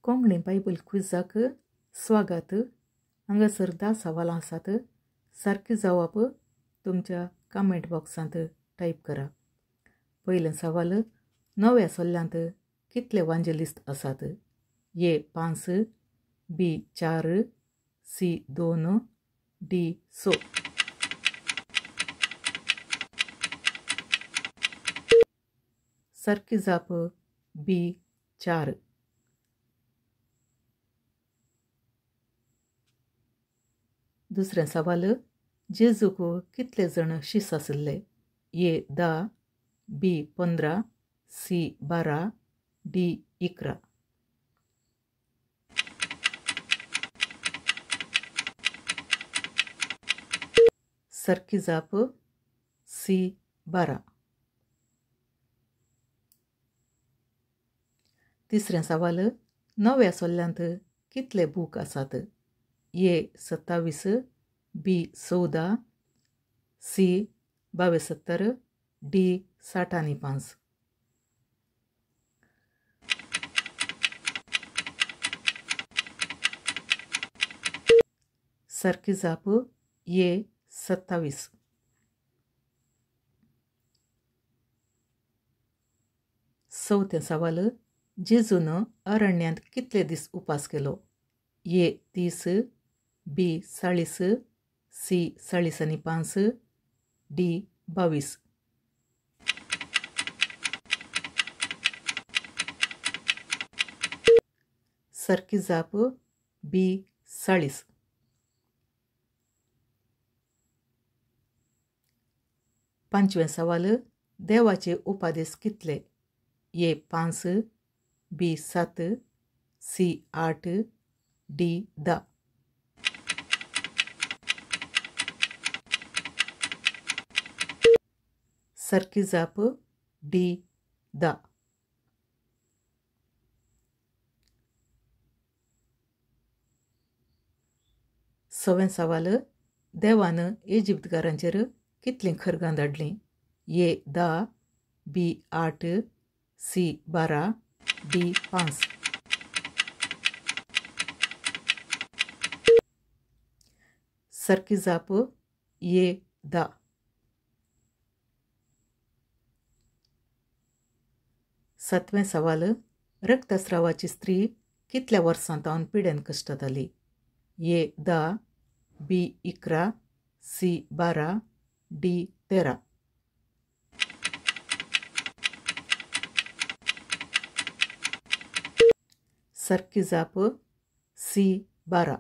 Konkani Bible क्विजाक स्वागत. हांगासर 10 सवालां आसात. सारके जवाब तुमच्या कमेंट बॉक्सांत टायप करा. पयलें सवाल: नव्या सल्ल्यांत कितले वांजेलिस्ट आसात? ए 5, बी 4, सी 2, डी 6. सारके जाप बी 4. दुसरें सवाल: जेजूक कितले जण शिस आसले? ए 10, बी 15, सी 12, डी 11. सारकी जाप सी 12. तिसरें सवाल: नव्या सल्ल्यांत कितले बूक आसात? ए 27, बी 14, सी 72, डी 65. सारकी जाप ए 27. चौथें सवाल: जेजून अरण्यांत कितले दीस उपास केलो? ए 30, बी 40, सी 45, डी 22. सारकी जाप बी 40. पांचवें सवाल: देवाचे उपादेश कितले? ए 5, बी 7, सी 8, डी 10. सारकी जाप डी 10. सवें सवाल: देवान इजिप्तकारांचेर कितलीं खरगां धाडलीं? ए 10, बी 8, सी 12, डी 5. सारकी जाप ए 10. सातवें सवाल: रक्तस्रावाची स्त्री कितल्या वर्सांतावन पिडेन कश्टाताली? ए 10, बी 11, सी 12, डी 13. सारकी जाप सी 12.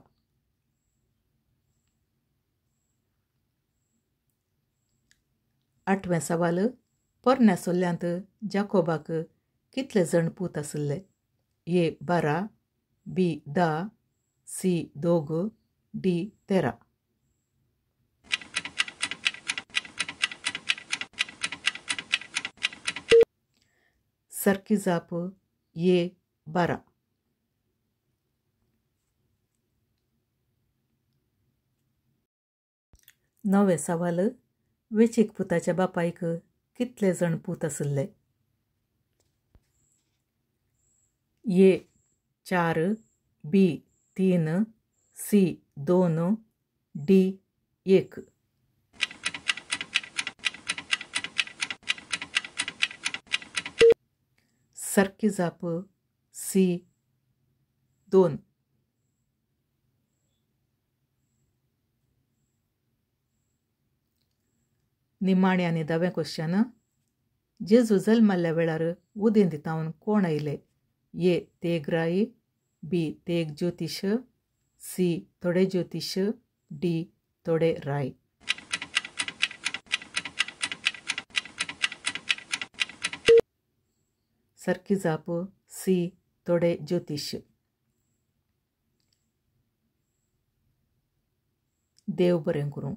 आठवें सवाल: पोरण्या सल्ल्यांत जाकोबाक कितले जण पूत आसले? ए 12, बी 10, सी 2, डी 13. सारकी जाप ए 12. नवे सवाल: वेचीक पुताच्या बापायक कितले जण पूत आसले? ए 4, बी 3, सी 2, डी 1. सारकी जाप सी 2. निमाणे आनी 10वें क्वेश्चन: जेजू जल्माल्या वेळार उदें दितावन कोण आयले? ए तेग राई, बी तेग ज्योतिश, सी थोडे ज्योतिश, डी थोडे राय. सारकी जाप सी थोडे ज्योतिश. देव बरें करूं.